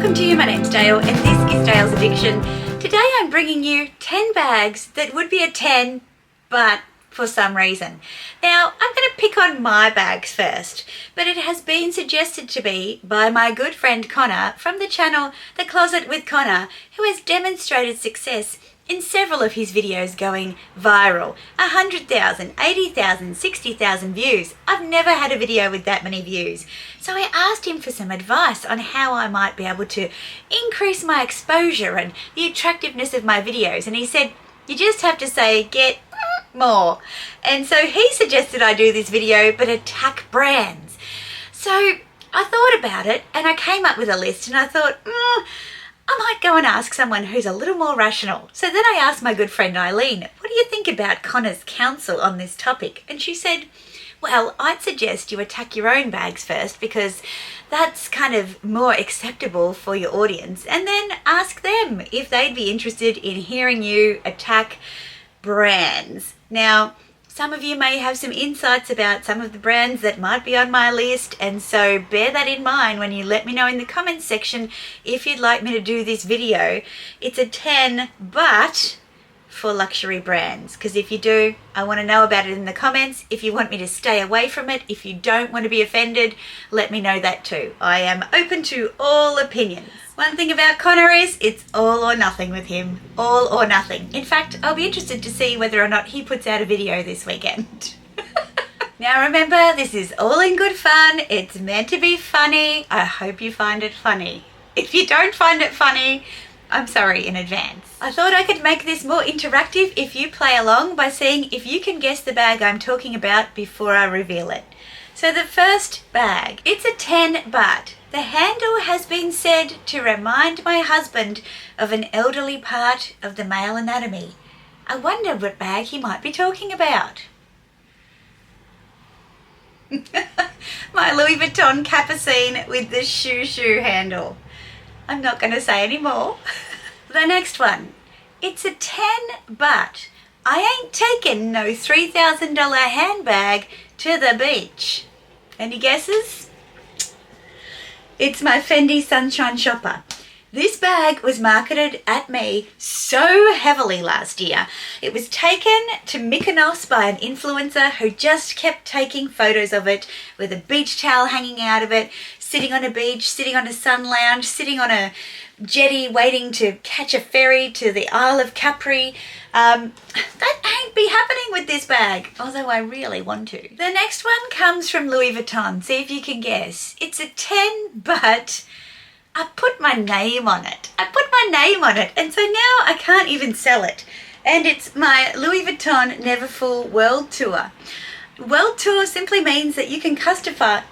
welcome to you. My name's Dale and this is Dale's Addiction. Today I'm bringing you 10 bags that would be a 10 but for some reason. Now I'm going to pick on my bags first, but it has been suggested to me by my good friend Connor from the channel The Closet with Connor, who has demonstrated success in several of his videos going viral. 100,000, 80,000, 60,000 views. I've never had a video with that many views. So I asked him for some advice on how I might be able to increase my exposure and the attractiveness of my videos. And he said, you just have to say, get more. And so he suggested I do this video, but attack brands. So I thought about it and I came up with a list and I thought, I might go and ask someone who's a little more rational. So then I asked my good friend Eileen, what do you think about Connor's counsel on this topic? And she said, well, I'd suggest you attack your own bags first because that's kind of more acceptable for your audience. And then ask them if they'd be interested in hearing you attack brands. Now, some of you may have some insights about some of the brands that might be on my list, and so bear that in mind when you let me know in the comments section if you'd like me to do this video. It's a 10 but for luxury brands, because if you do, I want to know about it in the comments. If you want me to stay away from it, if you don't want to be offended, let me know that too. I am open to all opinions. One thing about Connor is it's all or nothing with him. All or nothing. In fact, I'll be interested to see whether or not he puts out a video this weekend. Now remember, this is all in good fun. It's meant to be funny. I hope you find it funny. If you don't find it funny, I'm sorry in advance. I thought I could make this more interactive if you play along by seeing if you can guess the bag I'm talking about before I reveal it. So the first bag, it's a 10 but. The handle has been said to remind my husband of an elderly part of the male anatomy. I wonder what bag he might be talking about. My Louis Vuitton Capucine with the shoe handle. I'm not going to say any more. The next one. It's a 10 but I ain't taking no $3,000 handbag to the beach. Any guesses? It's my Fendi Sunshine Shopper. This bag was marketed at me so heavily last year. It was taken to Mykonos by an influencer who just kept taking photos of it with a beach towel hanging out of it, sitting on a beach, sitting on a sun lounge, sitting on a jetty waiting to catch a ferry to the Isle of Capri. That ain't be happening with this bag, although I really want to. The next one comes from Louis Vuitton. See if you can guess. It's a 10 but I put my name on it. And so now I can't even sell it. And it's my Louis Vuitton Neverfull World Tour. World Tour simply means that you can customize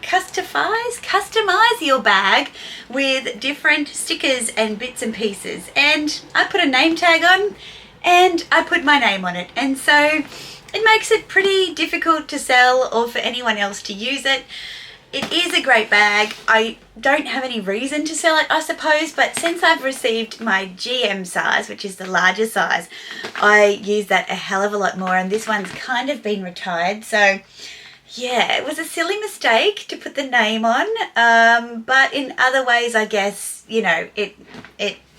your bag with different stickers and bits and pieces. And I put a name tag on and I put my name on it. And so it makes it pretty difficult to sell or for anyone else to use it. It is a great bag. I don't have any reason to sell it, I suppose, but since I've received my GM size, which is the larger size, I use that a hell of a lot more, and this one's kind of been retired. So yeah, it was a silly mistake to put the name on, but in other ways, I guess, you know, it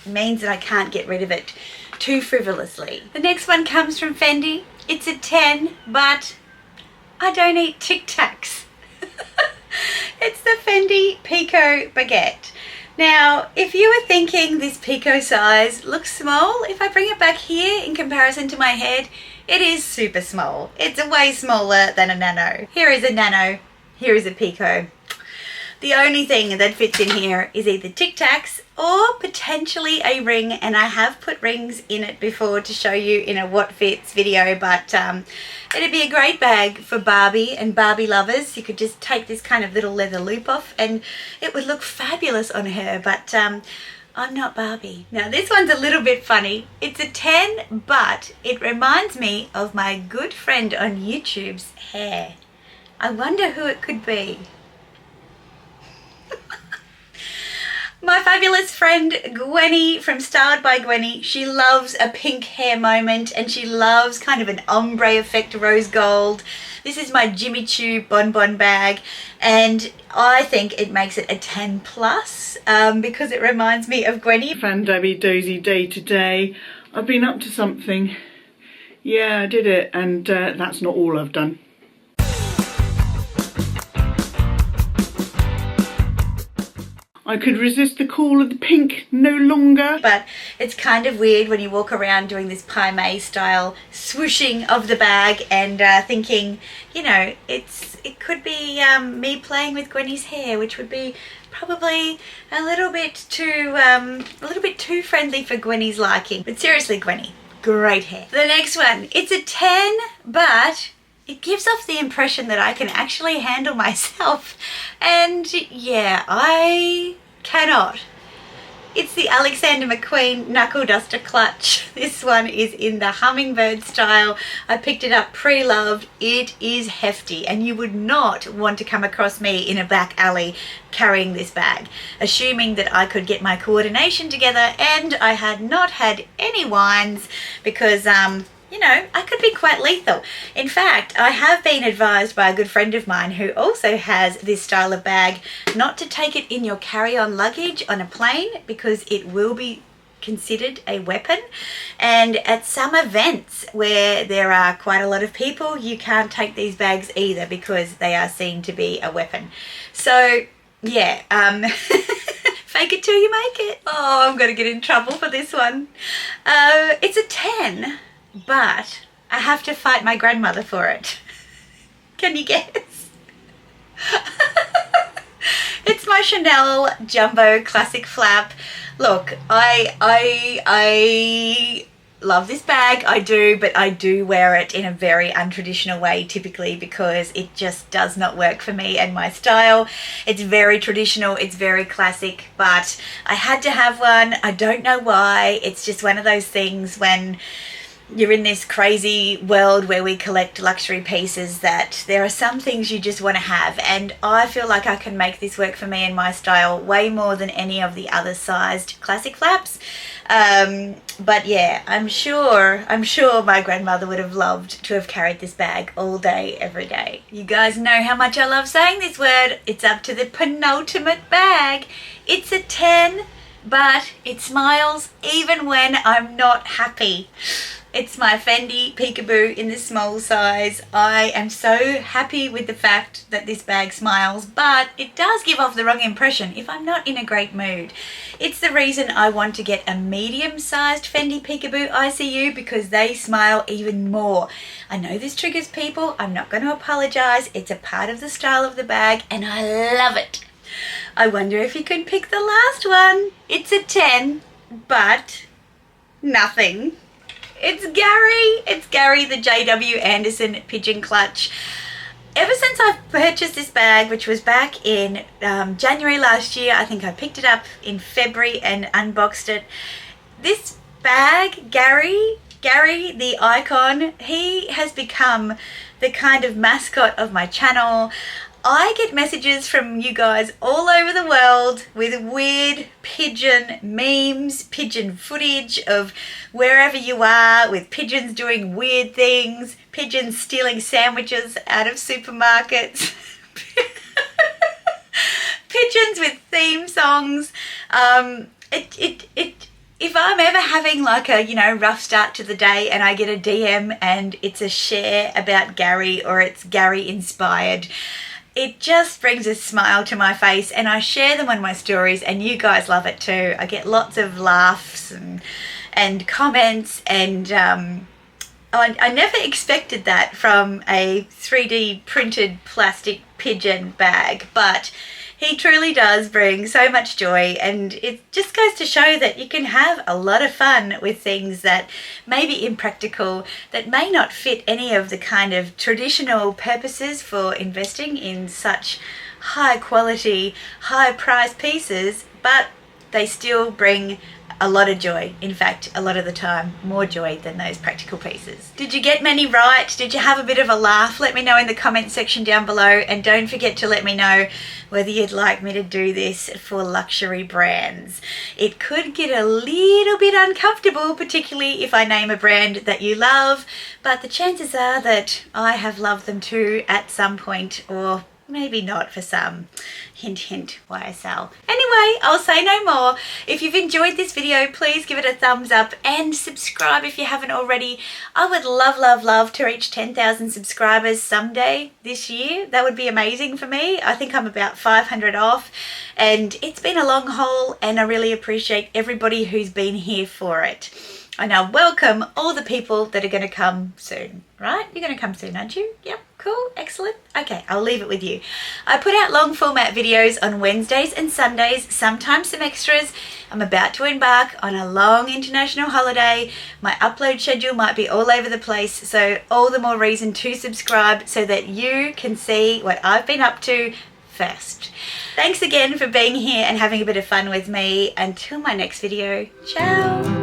means that I can't get rid of it too frivolously. The next one comes from Fendi. It's a 10, but I don't eat Tic Tacs. It's the Fendi Pico Baguette. Now, if you were thinking this Pico size looks small, if I bring it back here in comparison to my head, it is super small. It's way smaller than a Nano. Here is a Nano, here is a Pico. The only thing that fits in here is either Tic Tacs or potentially a ring, and I have put rings in it before to show you in a what fits video, but it'd be a great bag for Barbie and Barbie lovers. You could just take this kind of little leather loop off and it would look fabulous on her, but I'm not Barbie. Now this one's a little bit funny. It's a 10, but it reminds me of my good friend on YouTube's hair. I wonder who it could be. My fabulous friend Gwenny from Styled by Gwenny, she loves a pink hair moment and she loves kind of an ombre effect rose gold. This is my Jimmy Choo Bon Bon bag, and I think it makes it a 10 plus because it reminds me of Gwenny. Fandabby dozy day today. I've been up to something. Yeah, I did it, and that's not all I've done. I could resist the call of the pink no longer. But it's kind of weird when you walk around doing this Pai Mei style swooshing of the bag and thinking, you know, it could be me playing with Gwenny's hair, which would be probably a little bit too friendly for Gwenny's liking. But seriously, Gwenny, great hair. The next one, it's a 10, but it gives off the impression that I can actually handle myself. And yeah, I cannot. It's the Alexander McQueen Knuckle Duster Clutch. This one is in the hummingbird style. I picked it up pre-loved. It is hefty, and you would not want to come across me in a back alley carrying this bag, assuming that I could get my coordination together and I had not had any wines, because you know, I could be quite lethal. In fact, I have been advised by a good friend of mine who also has this style of bag not to take it in your carry-on luggage on a plane because it will be considered a weapon. And at some events where there are quite a lot of people, you can't take these bags either because they are seen to be a weapon. So yeah, fake it till you make it. Oh, I'm going to get in trouble for this one. It's a 10. But I have to fight my grandmother for it. Can you guess? It's my Chanel Jumbo Classic Flap. Look, I love this bag, I do, but I do wear it in a very untraditional way typically because it just does not work for me and my style. It's very traditional, it's very classic, but I had to have one. I don't know why. It's just one of those things when you're in this crazy world where we collect luxury pieces that there are some things you just want to have, and I feel like I can make this work for me and my style way more than any of the other sized classic flaps. But yeah, I'm sure my grandmother would have loved to have carried this bag all day, every day. You guys know how much I love saying this word. It's up to the penultimate bag. It's a 10, but it smiles even when I'm not happy. It's my Fendi Peekaboo in the small size. I am so happy with the fact that this bag smiles, but it does give off the wrong impression if I'm not in a great mood. It's the reason I want to get a medium-sized Fendi Peekaboo ICU because they smile even more. I know this triggers people. I'm not going to apologize. It's a part of the style of the bag and I love it. I wonder if you could pick the last one. It's a 10, but nothing. It's Gary the JW Anderson Pigeon Clutch. Ever since I've purchased this bag, which was back in January last year, I think I picked it up in February and unboxed it. This bag, Gary the icon, he has become the kind of mascot of my channel. I get messages from you guys all over the world with weird pigeon memes, pigeon footage of wherever you are, with pigeons doing weird things, pigeons stealing sandwiches out of supermarkets, pigeons with theme songs. If I'm ever having like a, you know, rough start to the day and I get a DM and it's a share about Gary or it's Gary inspired, it just brings a smile to my face, and I share them on my stories and you guys love it too. I get lots of laughs and comments, and I never expected that from a 3D printed plastic pigeon bag, but he truly does bring so much joy, and it just goes to show that you can have a lot of fun with things that may be impractical, that may not fit any of the kind of traditional purposes for investing in such high quality, high price pieces, but they still bring a lot of joy. In fact, a lot of the time, more joy than those practical pieces. Did you get many right? Did you have a bit of a laugh? Let me know in the comment section down below, and don't forget to let me know whether you'd like me to do this for luxury brands. It could get a little bit uncomfortable, particularly if I name a brand that you love, but the chances are that I have loved them too at some point, or maybe not for some. Hint, hint, YSL. Anyway, I'll say no more. If you've enjoyed this video, please give it a thumbs up and subscribe if you haven't already. I would love, love, love to reach 10,000 subscribers someday this year. That would be amazing for me. I think I'm about 500 off, and it's been a long haul, and I really appreciate everybody who's been here for it. And I welcome all the people that are going to come soon, right? You're going to come soon, aren't you? Yep, cool, excellent. Okay, I'll leave it with you. I put out long format videos on Wednesdays and Sundays, sometimes some extras. I'm about to embark on a long international holiday. My upload schedule might be all over the place, so all the more reason to subscribe so that you can see what I've been up to first. Thanks again for being here and having a bit of fun with me. Until my next video, ciao.